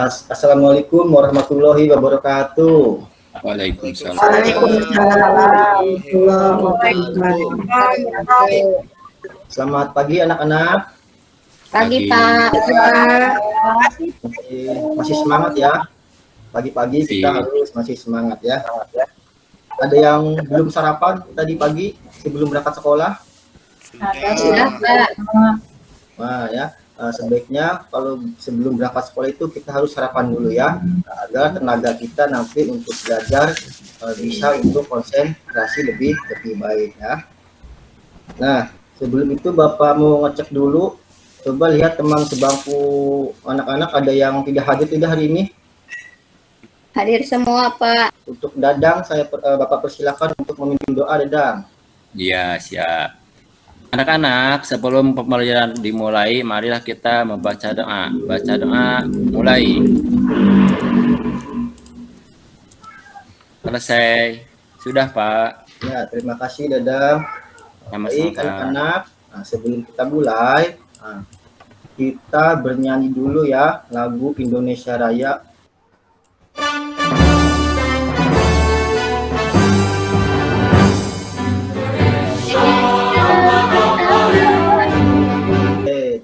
Assalamualaikum warahmatullahi wabarakatuh. Waalaikumsalam. Selamat pagi anak-anak. Pagi Pak. Masih semangat ya. Pagi-pagi kita harus masih semangat ya. Ada yang belum sarapan tadi pagi sebelum berangkat sekolah? Sudah Pak. Nah ya, sebaiknya kalau sebelum berangkat sekolah itu kita harus sarapan dulu ya, agar tenaga kita nanti untuk belajar bisa untuk konsentrasi lebih baik ya. Nah, sebelum itu Bapak mau ngecek dulu, coba lihat teman sebangku anak-anak ada yang tidak hadir tidak hari ini? Hadir semua Pak. Untuk Dadang, Bapak persilakan untuk memimpin doa Dadang. Iya, siap. Anak-anak, sebelum pembelajaran dimulai, marilah kita membaca doa. Baca doa, mulai. Selesai. Sudah, Pak. Ya, terima kasih Dadang. Baik, anak-anak. Nah, sebelum kita mulai, kita bernyanyi dulu ya lagu Indonesia Raya.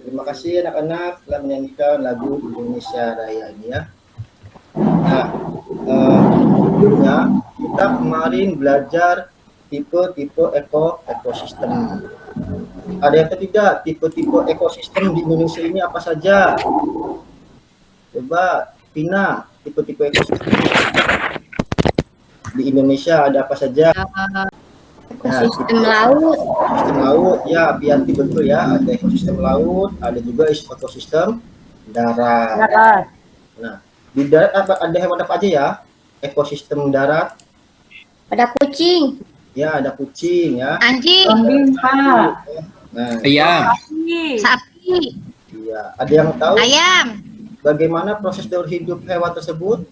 Terima kasih anak-anak telah menyanyikan lagu Indonesia Raya ini ya. Nah, sebelumnya kita kemarin belajar tipe-tipe ekosistem. Ada yang tidak tipe-tipe ekosistem di Indonesia ini apa saja? Coba Tina, tipe-tipe ekosistem di Indonesia ada apa saja? Ekosistem laut. Ekosistem laut, ya Bianti betul ya. Ada ekosistem laut, ada juga ekosistem darat. Nah, di darat ada hewan apa aja ya? Ekosistem darat. Ada kucing. Ya, ada kucing ya. Anjing. Nah, ayam. Sapi. Iya, ada yang tahu Ayam. bagaimana proses daur hidup hewan tersebut?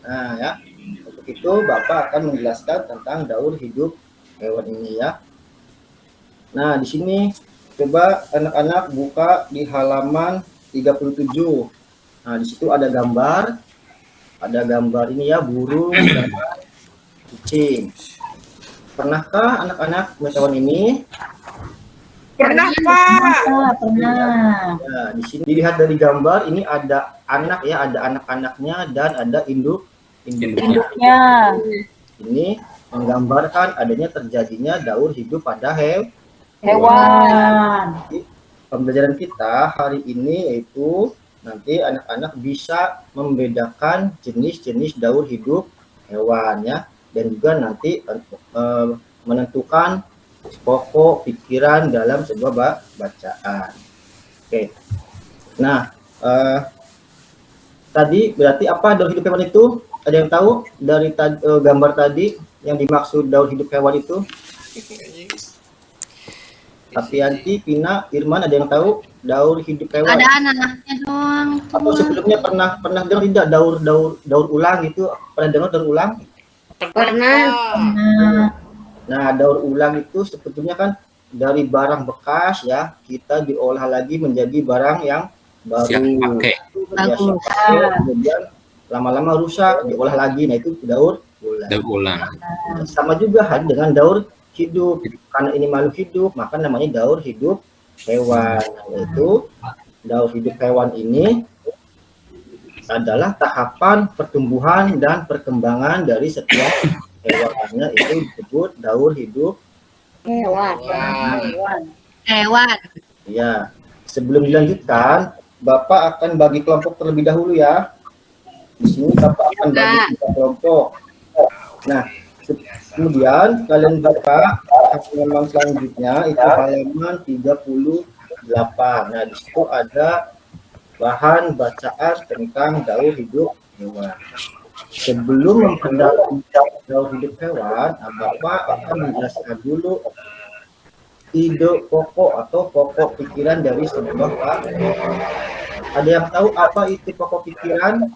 Nah, ya. Untuk itu Bapak akan menjelaskan tentang daur hidup hewan ini ya. Nah, di sini coba anak-anak buka di halaman 37. Nah, di situ ada gambar. Ada gambar ini ya, burung dan kucing. Pernahkah anak-anak melihat ini? Pernah, Pak. Pernah. Ya, di sini dilihat dari gambar ini ada anak ya, ada anak-anaknya dan ada induknya. Ini menggambarkan adanya terjadinya daur hidup pada Hewan. Pembelajaran kita hari ini yaitu nanti anak-anak bisa membedakan jenis-jenis daur hidup hewan ya, dan juga nanti menentukan pokok pikiran dalam sebuah bacaan. Oke. Nah, tadi berarti apa daur hidup hewan itu? Ada yang tahu dari gambar tadi yang dimaksud daur hidup hewan itu? Apianti, Pina, Irman, ada yang tahu daur hidup hewan? Ada anak-anaknya doang. Atau sebelumnya pernah dengar tidak daur ulang itu? Pernah dengar daur ulang? Pernah. Nah, daur ulang itu sebetulnya kan dari barang bekas ya, kita diolah lagi menjadi barang yang baru. Siap pakai. Kemudian lama-lama rusak, diolah lagi. Nah, itu daur ulang. Daur ulang. Sama juga dengan daur hidup. Karena ini makhluk hidup, maka namanya daur hidup hewan. Yaitu daur hidup hewan ini adalah tahapan pertumbuhan dan perkembangan dari setiap hewannya, itu disebut daur hidup Hewan. ya. Sebelum dilanjutkan, Bapak akan bagi kelompok terlebih dahulu ya. Di sini Bapak akan bagi 3 kelompok. Nah, kemudian kalian buka halaman selanjutnya itu halaman 38. Nah, di situ ada bahan bacaan tentang daur hidup hewan. Sebelum mempelajari daur hidup hewan, Bapak akan menjelaskan dulu ide pokok atau pokok pikiran dari sebuah hewan. Ada yang tahu apa itu pokok pikiran?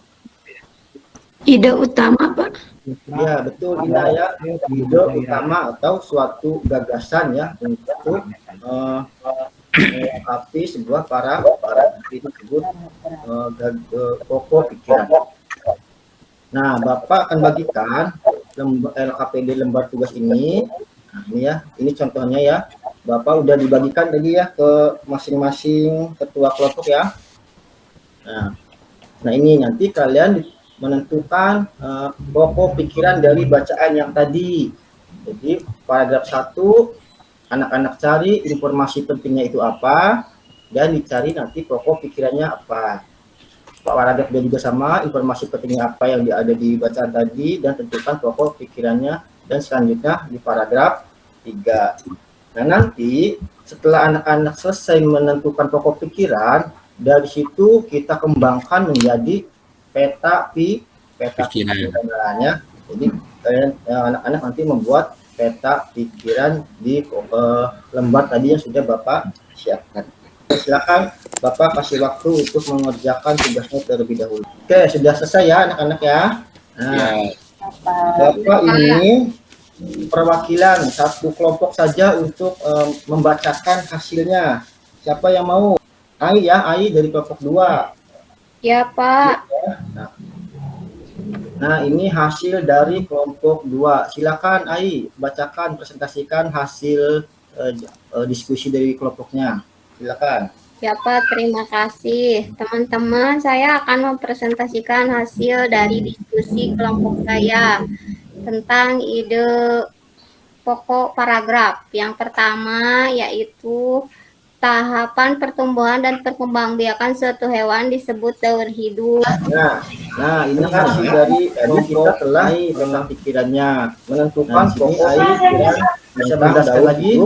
Ide utama, Pak. Ya, betul Ina ya. Ide utama atau suatu gagasan ya untuk melengkapi sebuah para disebut pokok pikiran. Nah, Bapak akan bagikan LKPD lembar tugas ini. Nah, ini ya, ini contohnya ya. Bapak udah dibagikan tadi ya ke masing-masing ketua kelompok ya. Nah ini nanti kalian menentukan pokok pikiran dari bacaan yang tadi. Jadi paragraf 1, anak-anak cari informasi pentingnya itu apa, dan dicari nanti pokok pikirannya apa. Paragraf 2 juga sama, informasi pentingnya apa yang ada di bacaan tadi, dan tentukan pokok pikirannya, dan selanjutnya di paragraf 3. Nah nanti setelah anak-anak selesai menentukan pokok pikiran, dari situ kita kembangkan menjadi peta pikirannya. Jadi kalian anak-anak nanti membuat peta pikiran di lembar tadi yang sudah Bapak siapkan. Silakan Bapak kasih waktu untuk mengerjakan tugasnya terlebih dahulu. Oke, sudah selesai ya anak-anak ya. Nah, Bapak ini perwakilan satu kelompok saja untuk membacakan hasilnya. Siapa yang mau? Ai ya, Ai dari kelompok 2. Ya, Pak. Nah, ini hasil dari kelompok 2. Silakan Ai, bacakan, presentasikan hasil diskusi dari kelompoknya. Silakan. Ya, Pak, terima kasih. Teman-teman, saya akan mempresentasikan hasil dari diskusi kelompok saya tentang ide pokok paragraf. Yang pertama yaitu tahapan pertumbuhan dan perkembangbiakan suatu hewan disebut daur hidup. Nah ini hasil dari kita telah tentang pikirannya menentukan pokok pikiran. Bisa menjelaskan lagi?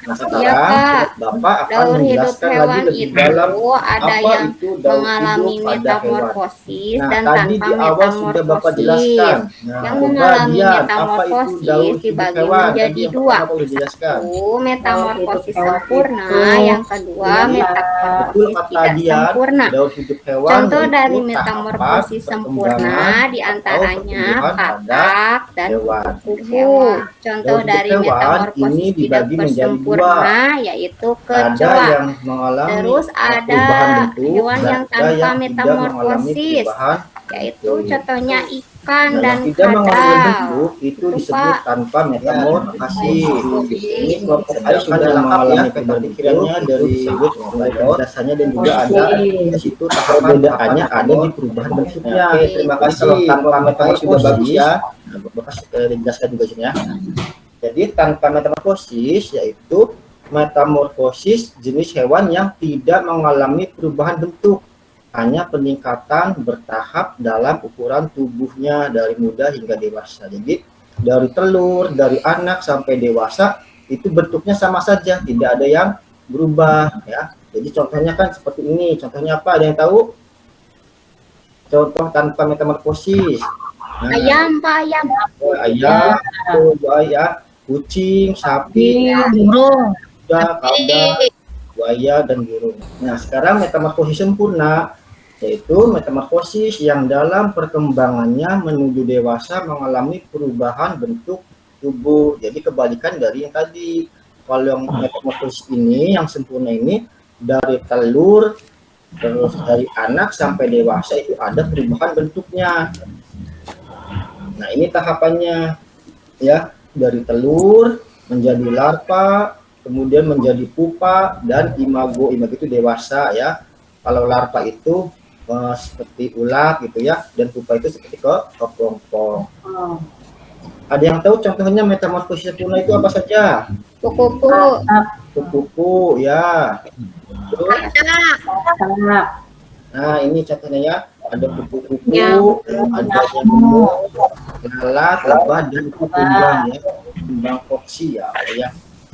Nah, sekarang Bapak akan daur hidup menjelaskan hewan lagi lebih itu dalam ada apa yang itu daur mengalami hidup pada metamorfosis hewan. dan Nah, tadi tanpa di awal sudah Bapak jelaskan. metamorfosis. Nah, Yang mengalami apa itu daur metamorfosis hidup dibagi hewan? menjadi Tadi yang 2. pertama boleh dijelaskan. Satu, metamorfosis sempurna. Yang kedua, Betul metamorfosis kata tidak dia, sempurna. daur hidup hewan Contoh yaitu dari tahapan metamorfosis sempurna perkembangan diantaranya atau pertumbuhan pada katak dan hewan. kuku. Contoh Daur hidup dari hewan metamorfosis ini tidak dibagi menjadi sempurna yaitu Ada kecoa. yang mengalami Terus ada perubahan bentuk hewan dan yang ada tanpa yang tidak mengalami metamorfosis, perubahan yaitu contohnya ikan Nah, dan yang tidak mengalami kadal. bentuk itu disebut Pak. tanpa metamorfosis. Ini kelompok Sedangkan saya sudah yang lengkap ya mengalami peta perubahan pikirannya bentuk dari itu disebut dasarnya dan juga ada di situ perbedaannya ada di perubahan bentuknya. Oke, terima kasih. Kalau tanpa metamorfosis sudah bagus ya. Nah, Bapak dijelaskan juga sini ya. Jadi tanpa metamorfosis yaitu metamorfosis jenis hewan yang tidak mengalami perubahan bentuk, hanya peningkatan bertahap dalam ukuran tubuhnya dari muda hingga dewasa. Jadi dari telur, dari anak sampai dewasa itu bentuknya sama saja, tidak ada yang berubah ya. Jadi contohnya kan seperti ini. Contohnya apa? Ada yang tahu? Contoh tanpa metamorfosis. Nah, Ayam, Pak, ayam. ayam, buaya, kucing, sapi, Burung. kada, buaya, dan burung. Nah, sekarang metamorfosis sempurna yaitu metamorfosis yang dalam perkembangannya menuju dewasa mengalami perubahan bentuk tubuh. Jadi kebalikan dari yang tadi. Kalau yang metamorfosis ini, yang sempurna ini dari telur, terus dari anak sampai dewasa itu ada perubahan bentuknya. Nah, ini tahapannya ya, dari telur menjadi larva, kemudian menjadi pupa dan imago. Imago itu dewasa ya. Kalau larva itu seperti ulat gitu ya, dan pupa itu seperti kepompong. Ada yang tahu contohnya metamorfosis sempurna itu apa saja? Kuku. Kuku ya. Terus, nah ini contohnya ya, ada kupu-kupu, ada nyamuk, lalat, lebah, dan kumbang ya, kumbang foksi ya.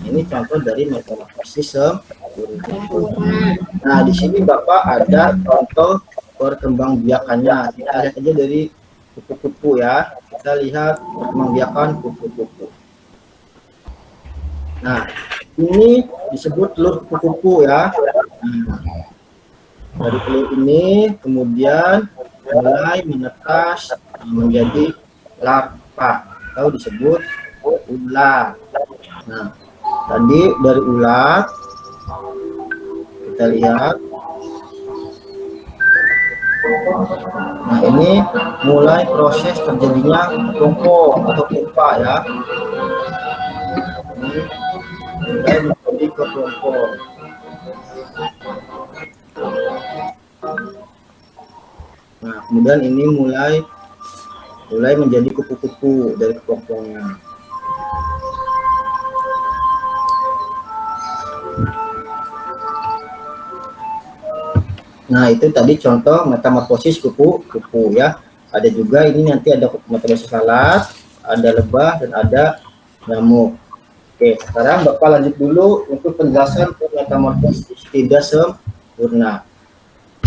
Ini contoh dari metamorfosis sempurna. Nah di sini Bapak ada contoh perkembangbiakannya. Kita lihat aja dari kupu-kupu ya. Kita lihat perkembangbiakan kupu-kupu. Nah ini disebut telur kupu-kupu ya. Dari telur ini kemudian mulai menetas menjadi larva atau disebut ulat. Nah tadi dari ulat Kita lihat. Nah, ini mulai proses terjadinya kelompok atau pupa ya. Ini mulai menjadi kelompok. Nah, kemudian ini mulai menjadi kupu-kupu dari kelompoknya. Nah, itu tadi contoh metamorfosis kupu-kupu ya. Ada juga ini nanti ada metamorfosis lalat, ada lebah dan ada nyamuk. Oke, sekarang Bapak lanjut dulu untuk penjelasan metamorfosis tidak sempurna.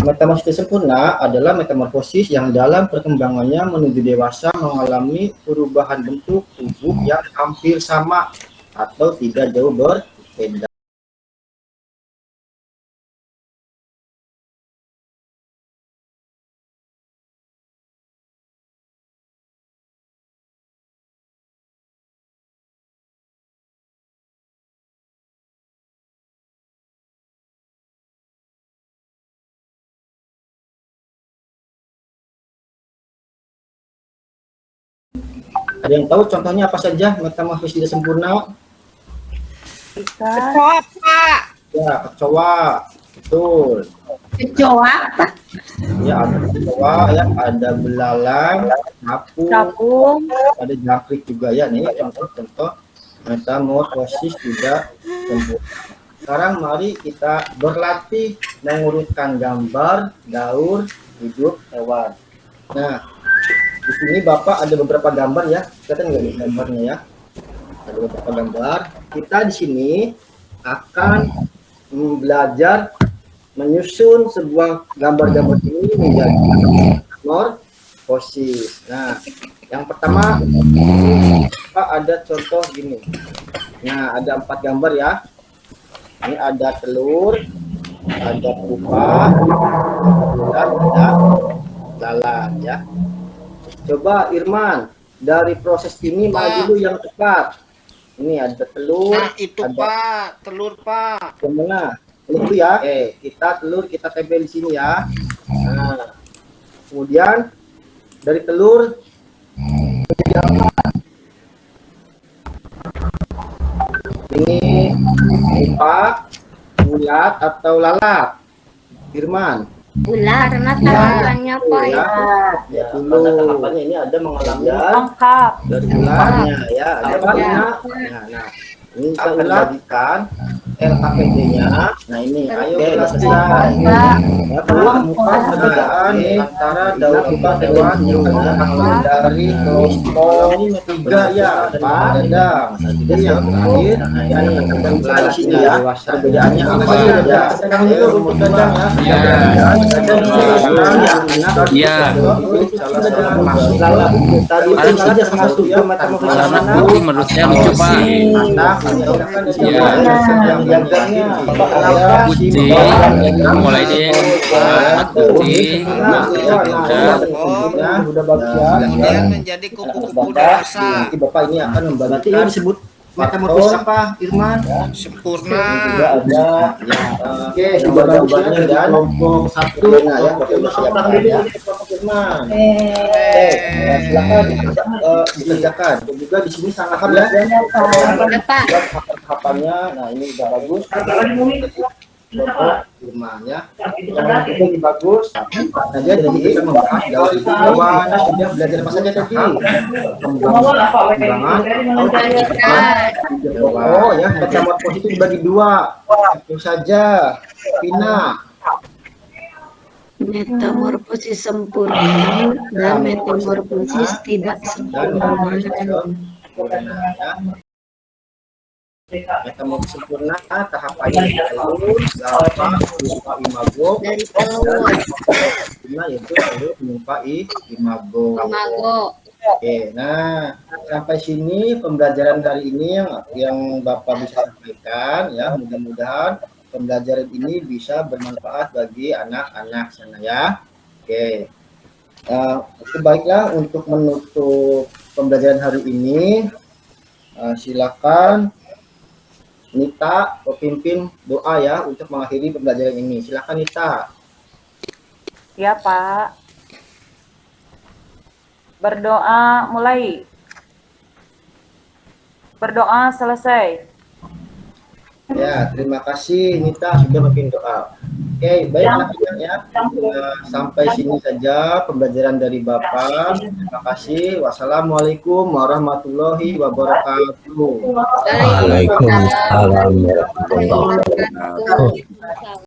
Metamorfosis sempurna adalah metamorfosis yang dalam perkembangannya menuju dewasa mengalami perubahan bentuk tubuh yang hampir sama atau tidak jauh berbeda. Ada yang tahu contohnya apa saja metamorfosis tidak sempurna? Kecoa, Pak. Ya, kecoa, betul. Kecoa, Ya, ada kecoa, ya, ada belalang, capung, ada jangkrik juga ya. Nih contoh-contoh metamorfosis tidak sempurna. Sekarang mari kita berlatih mengurutkan gambar daur hidup hewan. Nah, di sini Bapak ada beberapa gambar ya. Kelihatan nggak nih gambarnya ya? Ada beberapa gambar. Kita di sini akan belajar menyusun sebuah gambar-gambar ini menjadi metamorfosis. Nah, yang pertama Pak ada contoh gini. Nah, ada 4 gambar ya. Ini ada telur, ada pupa, dan ada lalat ya. Coba Irman, dari proses ini mana dulu yang tepat? Ini ada telur. Nah, itu ada Pak, telur Pak. yang mana? Telur ya. Telur kita tempel di sini ya. Nah, kemudian dari telur ini Pak, ulat atau lalat? Irman. Ular, karena tahapannya Pak ya. Ya, dulu. Tahapannya ini ada mengalami lengkap. dari ularnya ya. Ada banyak. Nah, ini kita ulangikan LKPD-nya. Nah, ini ayo kita selesai. Ya, menemukan perbedaan antara daur hidup hewan yang dari kelompok 3 ya, Pak Dadang. Jadi yang terakhir, ini kita di sini ya. Perbedaannya apa ya? Sekarang dulu untuk Dadang ya. Iya. Tadi itu saja masuk ya metamorfosis Warna putih menurut saya lucu Pak. Putih, mulai deh putih, udah bagus ya. Kemudian menjadi kupu-kupu dewasa. Nanti Bapak ini akan membantu ini disebut metamorfosis apa, Irman? Sempurna. Juga ada oke, sudah gambarnya dan kelompok 1 nah ya, Bapak sudah siapkan ya. Irman. Silakan dikerjakan. Dan juga di sini sangat ya. Ada Pak. Tahapannya, nah ini udah bagus. Contoh Irman ya. Yang ini bagus. Nah, jadi kita membahas daur hidup hewan. Sudah belajar apa saja tadi? Pengembangan. Oh ya, metamorfosis itu dibagi 2. Itu saja. Pina. Metamorfosis sempurna dan metamorfosis tidak sempurna. Metamorfosis sempurna tahapannya telur, larva, pupa, imago. Dari telur, Nah, yaitu telur menyerupai imago. imago. Oke, nah sampai sini pembelajaran hari ini yang Bapak bisa sampaikan ya. Mudah-mudahan pembelajaran ini bisa bermanfaat bagi anak-anak sana ya. Oke, baiklah untuk menutup pembelajaran hari ini silakan Nita pemimpin doa ya untuk mengakhiri pembelajaran ini. Silakan Nita. Ya, Pak. Berdoa mulai. Berdoa selesai. Ya, terima kasih Nita sudah memimpin doa. Oke, baik anak-anak ya. Sampai sini saja pembelajaran dari Bapak. Terima kasih. Wassalamualaikum warahmatullahi wabarakatuh. Waalaikumsalam warahmatullahi wabarakatuh.